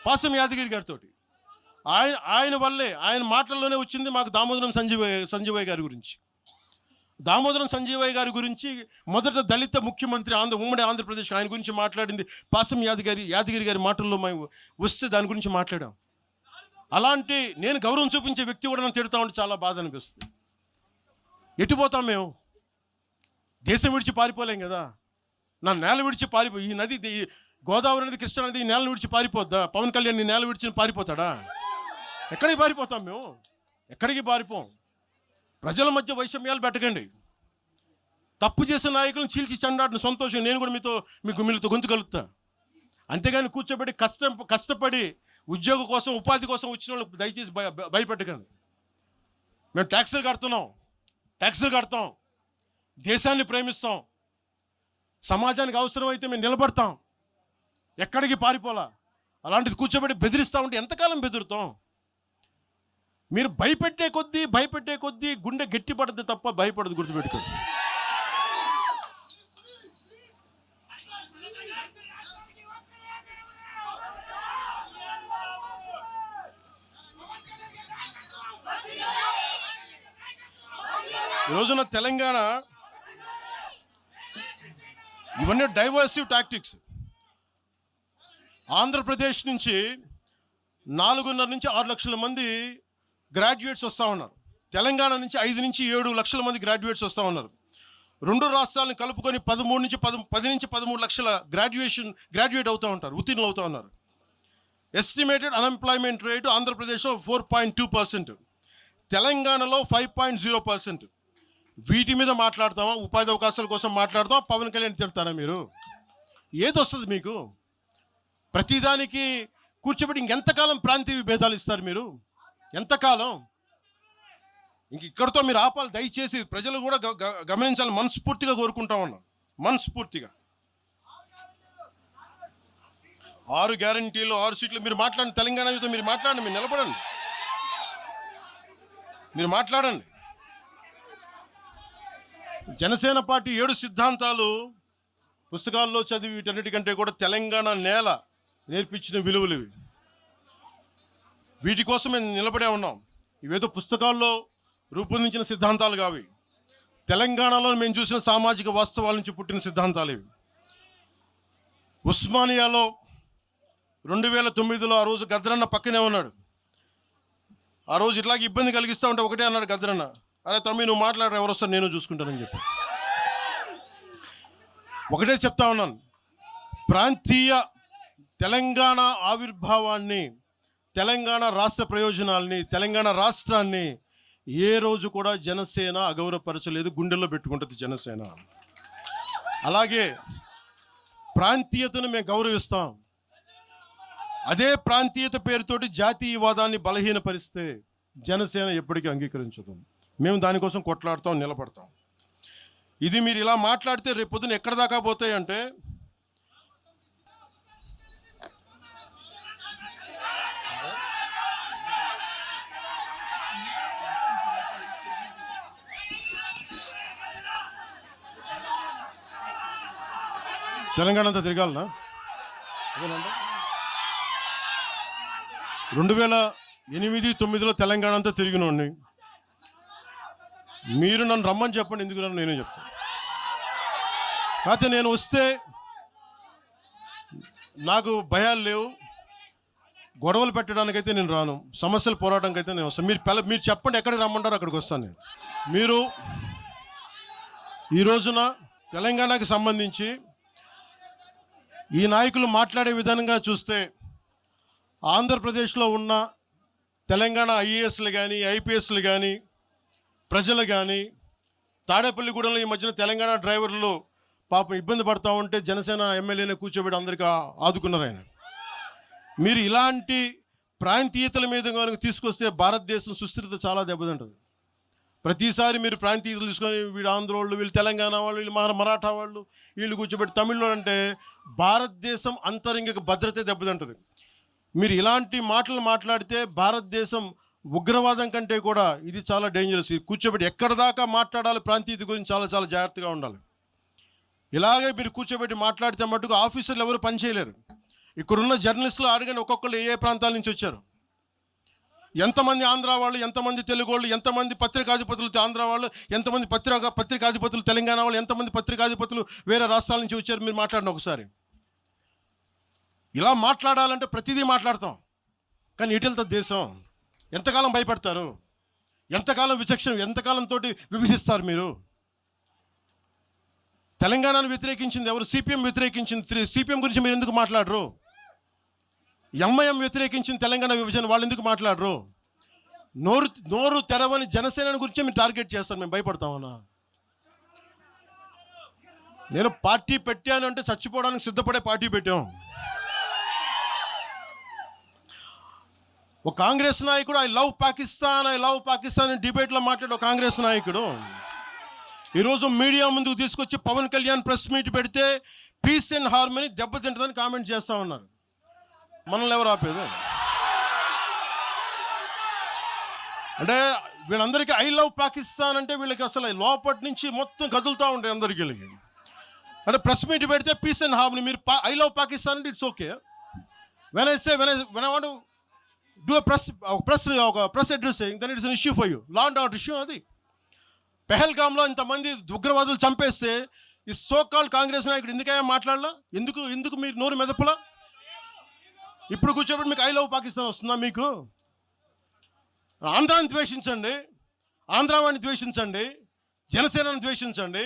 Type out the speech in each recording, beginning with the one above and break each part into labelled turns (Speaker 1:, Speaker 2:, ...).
Speaker 1: పాసం యాదగిరి గారితో. ఆయన వల్లే, ఆయన మాటల్లోనే వచ్చింది మాకు దామోదరం సంజీవయ్య గారి గురించి. దామోదరం సంజీవయ్య గారి గురించి మొదట దళిత ముఖ్యమంత్రి ఉమ్మడి ఆంధ్రప్రదేశ్, ఆయన గురించి మాట్లాడింది పాసం యాదగిరి గారి మాటల్లో మేము వస్తే దాని గురించి మాట్లాడాం. అలాంటి నేను గౌరవం చూపించే వ్యక్తి కూడా నన్ను తిడతా ఉంటే చాలా బాధ అనిపిస్తుంది. ఎటుపోతాం మేము? దేశం విడిచి పారిపోలేం కదా. నా నేల విడిచి ఈ నది, గోదావరి నది, కృష్ణా నది ఈ నేలను విడిచి పారిపోద్దా? పవన్ కళ్యాణ్ ఈ నేల విడిచి పారిపోతాడా? ఎక్కడికి పారిపోతాం మేము? ఎక్కడికి పారిపోం. ప్రజల మధ్య వైషమ్యాలు పెట్టకండి. తప్పు చేసిన నాయకులను చీల్చి చెండాడిన సంతోషం నేను కూడా మీతో గొంతు కలుగుతా. అంతేగాని కూర్చోబెట్టి కష్టపడి ఉద్యోగం కోసం, ఉపాధి కోసం వచ్చిన వాళ్ళకి దయచేసి భయపెట్టకండి. మేము ట్యాక్సులు కడతాం, దేశాన్ని ప్రేమిస్తాం, సమాజానికి అవసరమైతే మేము నిలబడతాం, ఎక్కడికి పారిపోలా. అలాంటిది కూర్చోబెట్టి బెదిరిస్తూ ఉంటే ఎంతకాలం బెదురుతాం? మీరు భయపెట్టే కొద్దీ గుండె గట్టిపడద్దు తప్ప భయపడదు, గుర్తుపెట్టుకోండి. ఈరోజున తెలంగాణ ఇవన్నీ డైవర్సివ్ టాక్టిక్స్. ఆంధ్రప్రదేశ్ నుంచి 4.5 నుంచి 6 లక్షల మంది గ్రాడ్యుయేట్స్ వస్తూ ఉన్నారు. తెలంగాణ నుంచి 5 నుంచి 7 లక్షల మంది గ్రాడ్యుయేట్స్ వస్తూ ఉన్నారు. 2 రాష్ట్రాలను కలుపుకొని 10 నుంచి 13 లక్షల గ్రాడ్యుయేట్ అవుతూ ఉంటారు, ఉత్తీర్ణులు అవుతూ ఉన్నారు. ఎస్టిమేటెడ్ అన్ఎంప్లాయ్మెంట్ రేటు ఆంధ్రప్రదేశ్లో 4.2%, తెలంగాణలో 5.0%. వీటి మీద మాట్లాడతామా? ఉపాధి అవకాశాల కోసం మాట్లాడతామా? పవన్ కళ్యాణ్ తిడతారా మీరు? ఏది వస్తుంది మీకు? ప్రతిదానికి కూర్చోబెట్టి ఇంకెంతకాలం ప్రాంతీయ విభేదాలు ఇస్తారు మీరు? ఎంతకాలం? ఇక్కడితో మీరు ఆపాలి. దయచేసి ప్రజలు కూడా గమనించాలి. మనస్ఫూర్తిగా కోరుకుంటా ఉన్నాం, మనస్ఫూర్తిగా. 6 గ్యారంటీలు, 6 సీట్లు మీరు మాట్లాడండి. తెలంగాణ యుద్ధం మీరు మాట్లాడండి, మీరు నిలబడండి, మీరు మాట్లాడండి. జనసేన పార్టీ 7 సిద్ధాంతాలు పుస్తకాల్లో చదివి వీటన్నిటికంటే కూడా తెలంగాణ నేల నేర్పించిన విలువలు ఇవి. వీటి కోసం మేము నిలబడే ఉన్నాం. ఇవేదో పుస్తకాల్లో రూపొందించిన సిద్ధాంతాలు కావి. తెలంగాణలో మేము చూసిన సామాజిక వాస్తవాల నుంచి పుట్టిన సిద్ధాంతాలు ఇవి. ఉస్మానియాలో 2009లో ఆ రోజు గద్దరన్న పక్కనే ఉన్నాడు. ఆ రోజు ఇట్లాగే ఇబ్బంది కలిగిస్తూ ఉంటే ఒకటే అన్నాడు గద్దరన్న, అరే తమ్మి నువ్వు మాట్లాడరా, ఎవరు వస్తారు నేను చూసుకుంటానని చెప్పి. ఒకటే చెప్తా ఉన్నాను, ప్రాంతీయ తెలంగాణ ఆవిర్భావాన్ని, తెలంగాణ రాష్ట్ర ప్రయోజనాల్ని, తెలంగాణ రాష్ట్రాన్ని ఏ రోజు కూడా జనసేన అగౌరవపరచలేదు, గుండెల్లో పెట్టుకుంటుంది జనసేన. అలాగే ప్రాంతీయతను మేము గౌరవిస్తాం. అదే ప్రాంతీయత పేరుతోటి జాతీయవాదాన్ని బలహీనపరిస్తే జనసేన ఎప్పటికీ అంగీకరించదు. మేము దానికోసం కొట్లాడతాం, నిలబడతాం. ఇది మీరు ఇలా మాట్లాడితే రేపు పొద్దున ఎక్కడ దాకా పోతాయంటే, తెలంగాణ అంతా తిరగాలనా? 2008-9లో తెలంగాణ అంతా తిరిగినోడిని. మీరు నన్ను రమ్మని చెప్పండి, ఎందుకు నన్ను నేనే చెప్తాను. కాకపోతే నేను వస్తే నాకు భయాలు లేవు, గొడవలు పెట్టడానికైతే నేను రాను, సమస్యలు పోరాటానికి అయితే నేను వస్తాను. మీరు చెప్పండి ఎక్కడికి రమ్మంటారో అక్కడికి వస్తాను నేను. మీరు ఈ రోజున తెలంగాణకు సంబంధించి ఈ నాయకులు మాట్లాడే విధానంగా చూస్తే ఆంధ్రప్రదేశ్లో ఉన్న తెలంగాణ ఐఏఎస్లు కానీ, ఐపీఎస్లు కానీ, ప్రజలు కానీ, తాడేపల్లిగూడెంలో ఈ మధ్యన తెలంగాణ డ్రైవర్లు పాపం ఇబ్బంది పడతా ఉంటే జనసేన ఎమ్మెల్యేనే కూర్చోబెట్టి అందరికీ ఆదుకున్నారు ఆయన. మీరు ఇలాంటి ప్రాంతీయతల మీద కనుక తీసుకొస్తే భారతదేశం సుస్థిరత చాలా దెబ్బతింటుంది. ప్రతిసారి మీరు ప్రాంతీయతలు తీసుకొని వీళ్ళు ఆంధ్ర వాళ్ళు, వీళ్ళు తెలంగాణ వాళ్ళు, వీళ్ళు మరాఠా వాళ్ళు, వీళ్ళు కూర్చోబెట్టి తమిళలో అంటే భారతదేశం అంతరంగిక భద్రత దెబ్బతింటుంది. మీరు ఇలాంటి మాటలు మాట్లాడితే భారతదేశం ఉగ్రవాదం కంటే కూడా ఇది చాలా డేంజరస్. కూర్చోబెట్టి ఎక్కడ దాకా మాట్లాడాలి ప్రాంతీయత గురించి చాలా చాలా జాగ్రత్తగా ఉండాలి. ఇలాగే మీరు కూర్చోబెట్టి మాట్లాడితే మటుకు ఆఫీసర్లు ఎవరు పనిచేయలేరు. ఇక్కడున్న జర్నలిస్టులు అడగండి, ఒక్కొక్కళ్ళు ఏ ప్రాంతాల నుంచి వచ్చారు, ఎంతమంది ఆంధ్ర వాళ్ళు, ఎంతమంది తెలుగు వాళ్ళు, ఎంతమంది పత్రికాధిపతులు ఆంధ్ర వాళ్ళు, ఎంతమంది పత్రికాధిపతులు తెలంగాణ వాళ్ళు, ఎంతమంది పత్రికాధిపతులు వేరే రాష్ట్రాల నుంచి వచ్చారు, మీరు మాట్లాడిన ఒకసారి. ఇలా మాట్లాడాలంటే ప్రతిదీ మాట్లాడతాం, కానీ ఇటలతో దేశం ఎంతకాలం భయపడతారు, ఎంతకాలం ఎంతకాలంతో విభజిస్తారు మీరు? తెలంగాణను వ్యతిరేకించింది ఎవరు? సిపిఎం వ్యతిరేకించింది. సిపిఎం గురించి మీరు ఎందుకు మాట్లాడరు? ఎంఐఎం వ్యతిరేకించిన తెలంగాణ విభజన, వాళ్ళు ఎందుకు మాట్లాడరు? నోరు తెరవని జనసేన గురించి మీరు టార్గెట్ చేస్తారు, మేము భయపడతామన్నా? నేను పార్టీ పెట్టాను అంటే చచ్చిపోవడానికి సిద్ధపడే పార్టీ పెట్టాం. ఒక కాంగ్రెస్ నాయకుడు ఐ లవ్ పాకిస్తాన్ డిబేట్లో మాట్లాడే ఒక కాంగ్రెస్ నాయకుడు ఈరోజు మీడియా ముందుకు తీసుకొచ్చి పవన్ కళ్యాణ్ ప్రెస్ మీట్ పెడితే పీస్ అండ్ హార్మనీ దెబ్బతింటుందని కామెంట్ చేస్తూ ఉన్నారు. మనల్ని ఎవరు ఆపేది? అంటే వీళ్ళందరికీ ఐ లవ్ పాకిస్తాన్ అంటే వీళ్ళకి అసలు లోపటి నుంచి మొత్తం కదులుతూ ఉంటాయి అందరికీ. అంటే ప్రెస్ మీట్ పెడితే పీస్ అండ్ హార్మనీ, మీరు ఐ లవ్ పాకిస్తాన్ అంటే it's okay. When I want do press addressing, then it's an issue for you, law and order issue. అది పెహల్గామ్లో ఇంతమంది ఉగ్రవాదులు చంపేస్తే ఈ సోకాల్ కాంగ్రెస్ నాయకుడు ఎందుకయ్యా మాట్లాడలా? ఎందుకు మీరు నోరు మెదపలా? ఇప్పుడు కూర్చోబెట్టి మీకు ఐ లవ్ పాకిస్తాన్ వస్తుందా? మీకు ఆంధ్రాని ద్వేషించండి, ఆంధ్రావాణి ద్వేషించండి, జనసేనని ద్వేషించండి,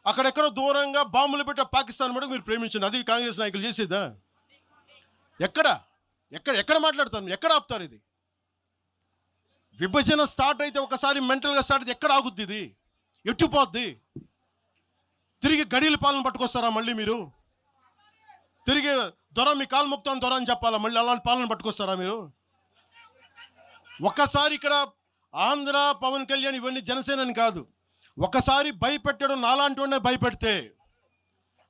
Speaker 1: అక్కడెక్కడో దూరంగా బాంబులు పెట్టే పాకిస్తాన్ కూడా మీరు ప్రేమించండి. అది కాంగ్రెస్ నాయకులు చేసేదా? ఎక్కడ మాట్లాడతారు? ఎక్కడ ఆపుతారు? ఇది విభజన స్టార్ట్ అయితే ఒకసారి మెంటల్గా స్టార్ట్ అయితే ఎక్కడ ఆగుద్ది? ఇది ఎట్టుపోద్ది? తిరిగి గడియల పాలన పట్టుకొస్తారా మళ్ళీ మీరు? తిరిగి దొర మీ కాలు ముక్తాను దొర అని చెప్పాలా? మళ్ళీ అలాంటి పాలన పట్టుకొస్తారా మీరు? ఒక్కసారి ఇక్కడ ఆంధ్ర పవన్ కళ్యాణ్ ఇవన్నీ జనసేనని కాదు, ఒకసారి భయపెట్టడం నాలాంటి వాడినే భయపెడితే,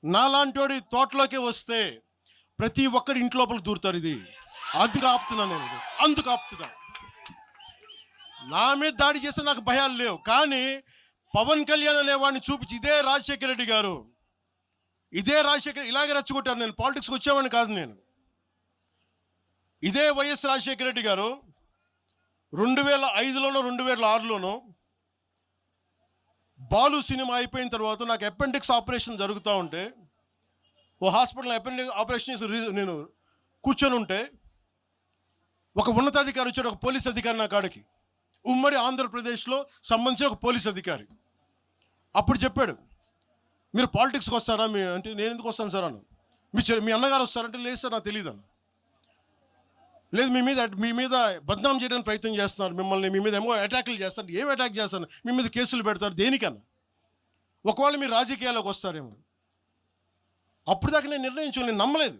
Speaker 1: నాలాంటి తోటలోకి వస్తే ప్రతి ఒక్కరి ఇంటి లోపలికి దూరుతారు. ఇది అందుకు ఆపుతున్నా నేను, అందుకు ఆపుతున్నా. నా మీద దాడి చేస్తే నాకు భయాలు లేవు, కానీ పవన్ కళ్యాణ్ అనేవాడిని చూపించి ఇదే రాజశేఖర రెడ్డి గారు ఇలాగే రెచ్చగొట్టారు. నేను పాలిటిక్స్కి వచ్చేవాడిని కాదు. నేను ఇదే వైఎస్ రాజశేఖర రెడ్డి గారు 2005లోనో 2006లోనో బాలు సినిమా అయిపోయిన తర్వాత నాకు అపెండిక్స్ ఆపరేషన్ జరుగుతూ ఉంటే ఓ హాస్పిటల్ అపెండిక్స్ ఆపరేషన్ నేను కూర్చొని ఉంటే ఒక ఉన్నతాధికారి వచ్చాడు, ఒక పోలీస్ అధికారి నా కాడికి, ఉమ్మడి ఆంధ్రప్రదేశ్లో సంబంధించిన ఒక పోలీస్ అధికారి. అప్పుడు చెప్పాడు, మీరు పాలిటిక్స్కి వస్తారా? అంటే నేను ఎందుకు వస్తాను సార్ అన్న. మీ అన్నగారు వస్తారంటే లేదు సార్ నాకు తెలియదు అన్న. లేదు, మీ మీద బద్నాం చేయడానికి ప్రయత్నం చేస్తున్నారు, మిమ్మల్ని మీ మీద ఏమో అటాకులు చేస్తారు. ఏం అటాక్ చేస్తారు? మీ మీద కేసులు పెడతారు, దేనికన్నా? ఒకవేళ మీరు రాజకీయాల్లోకి వస్తారేమో. అప్పుడు దాకా నేను నిర్ణయించుకోలేదు, నేను నమ్మలేదు.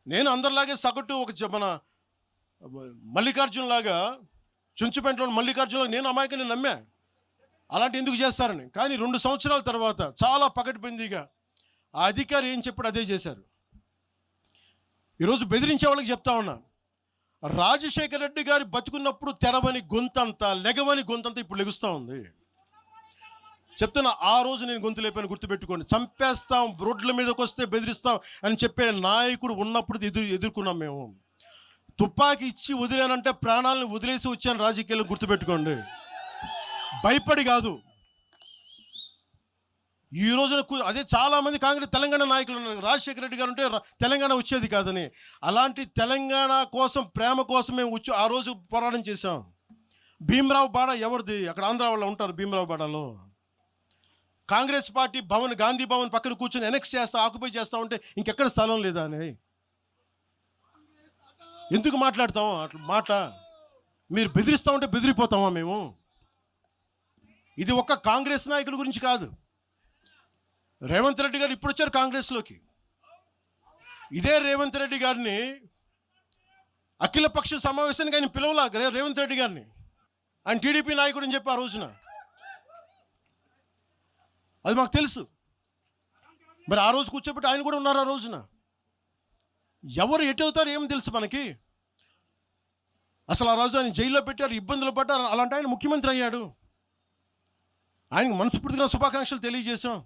Speaker 1: నేను అందరిలాగే సగటు మన మల్లికార్జున్ లాగా, చుంచుపేటలో మల్లికార్జున నేను అమాయకుని నమ్మా అలాంటి ఎందుకు చేస్తారని. కానీ 2 సంవత్సరాల తర్వాత చాలా పకడ్బందీగా ఆ అధికారి ఏం చెప్పాడు అదే చేశారు. ఈరోజు బెదిరించే వాళ్ళకి చెప్తా ఉన్నా, రాజశేఖర రెడ్డి గారి బతుకున్నప్పుడు తెరవని గొంతంతా, లెగవని గొంతంతా ఇప్పుడు లెగుస్తూ ఉంది. చెప్తున్నా, ఆ రోజు నేను గొంతు లేపాను, గుర్తుపెట్టుకోండి. చంపేస్తాం, రోడ్ల మీదకి వస్తే బెదిరిస్తాం అని చెప్పే నాయకుడు ఉన్నప్పుడు ఎదుర్కొన్నాం మేము. తుపాకీ ఇచ్చి వదిలేనంటే ప్రాణాలను వదిలేసి వచ్చాను రాజకీయాలు, గుర్తుపెట్టుకోండి. భయపడి కాదు. ఈ రోజున అదే చాలామంది కాంగ్రెస్ తెలంగాణ నాయకులు ఉన్నారు, రాజశేఖర రెడ్డి గారు ఉంటే తెలంగాణ వచ్చేది కాదని. అలాంటి తెలంగాణ కోసం, ప్రేమ కోసం మేము ఆ రోజు పోరాటం చేశాం. భీమరావు బాడ ఎవరిది? అక్కడ ఆంధ్ర వాళ్ళు ఉంటారు భీమరావు బాడలో. కాంగ్రెస్ పార్టీ భవన్, గాంధీ భవన్ పక్కన కూర్చొని ఎనెక్స్ చేస్తా, ఆక్యుపై చేస్తా ఉంటే ఇంకెక్కడ స్థలం లేదా అని ఎందుకు మాట్లాడతాం అట్లా మాట? మీరు బెదిరిస్తూ ఉంటే బెదిరిపోతామా మేము? ఇది ఒక్క కాంగ్రెస్ నాయకుల గురించి కాదు. రేవంత్ రెడ్డి గారు ఇప్పుడు వచ్చారు కాంగ్రెస్లోకి. ఇదే రేవంత్ రెడ్డి గారిని అఖిలపక్ష సమావేశానికి ఆయన పిలవలా. రేవంత్ రెడ్డి గారిని ఆయన టీడీపీ నాయకుడు అని చెప్పి ఆ రోజున, అది మాకు తెలుసు. మరి ఆ రోజు కూర్చోబెట్టి ఆయన కూడా ఉన్నారు ఆ రోజున. ఎవరు ఎటు అవుతారు ఏం తెలుసు మనకి? అసలు ఆ రోజు ఆయన జైల్లో పెట్టారు, ఇబ్బందులు పడ్డారు. అలాంటి ఆయన ముఖ్యమంత్రి అయ్యాడు. ఆయనకు మనస్ఫూర్తిగా శుభాకాంక్షలు తెలియజేశాం.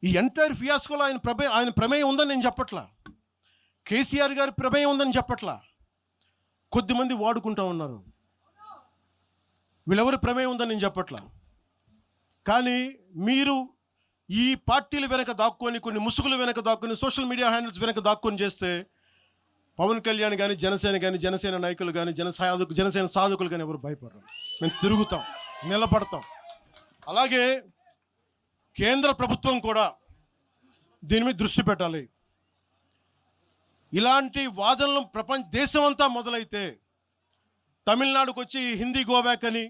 Speaker 1: ఈ ఎంటైర్ ఫియాస్కోలో ఆయన ప్రమేయం ఉందని నేను చెప్పట్లా. కేసీఆర్ గారి ప్రమేయం ఉందని చెప్పట్లా, కొద్దిమంది వాడుకుంటా ఉన్నారు. వీళ్ళెవరి ప్రమేయం ఉందని నేను చెప్పట్లా. కానీ మీరు ఈ పార్టీల వెనక దాక్కొని, కొన్ని ముసుగుల వెనక దాక్కొని, సోషల్ మీడియా హ్యాండిల్స్ వెనక దాక్కొని చేస్తే పవన్ కళ్యాణ్ కానీ జనసేన నాయకులు కానీ జనసేన సాధకులు కానీ ఎవరు భయపడరు. మేము తిరుగుతాం, నిలబడతాం. అలాగే కేంద్ర ప్రభుత్వం కూడా దీని మీద దృష్టి పెట్టాలి. ఇలాంటి వాదనలు దేశమంతా మొదలైతే తమిళనాడుకు వచ్చి హిందీ గోబ్యాక్ అని,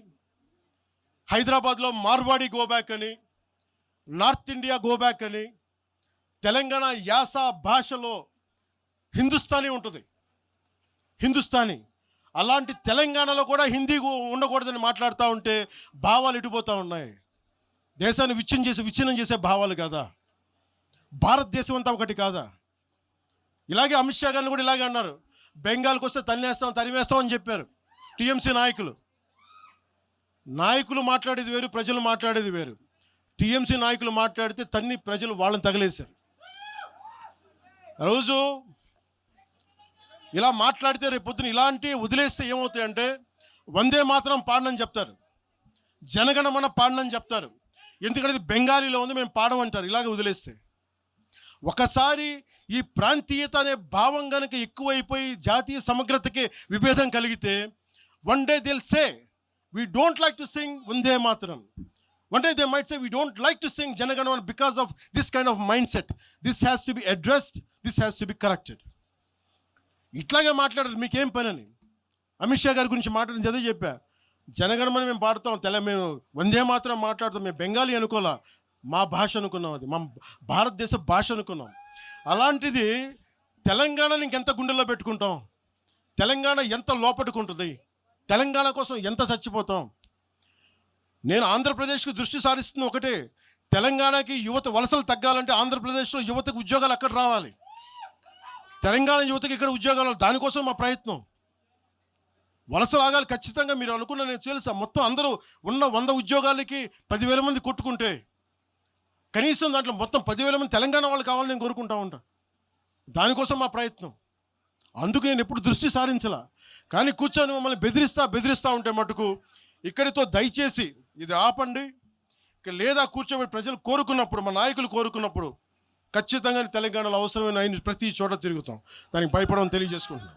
Speaker 1: హైదరాబాద్లో మార్వాడి గోబ్యాక్ అని, నార్త్ ఇండియా గోబ్యాక్ అని, తెలంగాణ యాస భాషలో హిందుస్థానీ ఉంటుంది, హిందుస్థానీ. అలాంటి తెలంగాణలో కూడా హిందీ ఉండకూడదని మాట్లాడుతూ ఉంటే భావాలు ఇటుపోతూ ఉన్నాయి. దేశాన్ని విచ్ఛిన్నం చేసే భావాలు కాదా? భారతదేశం అంతా ఒకటి కాదా? ఇలాగే అమిత్ షా గారిని కూడా ఇలాగే అన్నారు. బెంగాల్కి వస్తే తరిమేస్తాం అని చెప్పారు టీఎంసీ నాయకులు మాట్లాడేది వేరు, ప్రజలు మాట్లాడేది వేరు. టీఎంసీ నాయకులు మాట్లాడితే ప్రజలు వాళ్ళని తగిలేశారు. రోజు ఇలా మాట్లాడితే రేపు పొద్దున ఇలాంటి వదిలేస్తే ఏమవుతాయంటే వందే మాత్రం పాడనని చెప్తారు, జనగణమన పాడనని చెప్తారు. ఎందుకంటే ఇది బెంగాలీలో ఉంది, మేము పాడమంటారు. ఇలాగే వదిలేస్తే ఒకసారి ఈ ప్రాంతీయత అనే భావం కనుక ఎక్కువైపోయి జాతీయ సమగ్రతకి విభేదం కలిగితే వన్ డే దిల్ సే we don't like to sing Vande మాత్రం. One day they might say we don't like to sing Janaganamana because of this kind of mindset. This has to be addressed. This has to be corrected. ఇట్లాగే మాట్లాడారు. మీకేం పని అని అమిత్ షా గారి గురించి మాట్లాడిన చదివి చెప్పా. జనగణమన మేము పాడతాం, మేము వందే మాత్రం మాట్లాడతాం. మేము బెంగాలీ అనుకోలే, మా భాష అనుకున్నాం, అది మా భారతదేశ భాష అనుకున్నాం. అలాంటిది తెలంగాణని ఇంకెంత గుండెల్లో పెట్టుకుంటాం, తెలంగాణ ఎంత లోపట్టుకుంటుంది, తెలంగాణ కోసం ఎంత చచ్చిపోతాం. నేను ఆంధ్రప్రదేశ్కి దృష్టి సారిస్తుంది ఒకటే, తెలంగాణకి యువత వలసలు తగ్గాలంటే ఆంధ్రప్రదేశ్లో యువతకు ఉద్యోగాలు అక్కడ రావాలి, తెలంగాణ యువతకి ఇక్కడ ఉద్యోగాలు. దానికోసం మా ప్రయత్నం. వలసలు ఆగాలి ఖచ్చితంగా. మీరు అనుకున్న నేను తెలుసా, మొత్తం అందరూ ఉన్న 100 ఉద్యోగాలకి 10,000 మంది కొట్టుకుంటే కనీసం దాంట్లో మొత్తం 10,000 మంది తెలంగాణ వాళ్ళు కావాలని నేను కోరుకుంటా ఉంటా. దానికోసం మా ప్రయత్నం. అందుకు నేను ఎప్పుడు దృష్టి సారించలా. కానీ కూర్చొని మమ్మల్ని బెదిరిస్తా ఉంటే మటుకు ఇక్కడితో దయచేసి ఇది ఆపండి. లేదా కూర్చోబెట్టి ప్రజలు కోరుకున్నప్పుడు, మా నాయకులు కోరుకున్నప్పుడు ఖచ్చితంగా తెలంగాణలో అవసరమైన ప్రతి చోట తిరుగుతాం. దానికి భయపడమని తెలియజేసుకుంటున్నాం.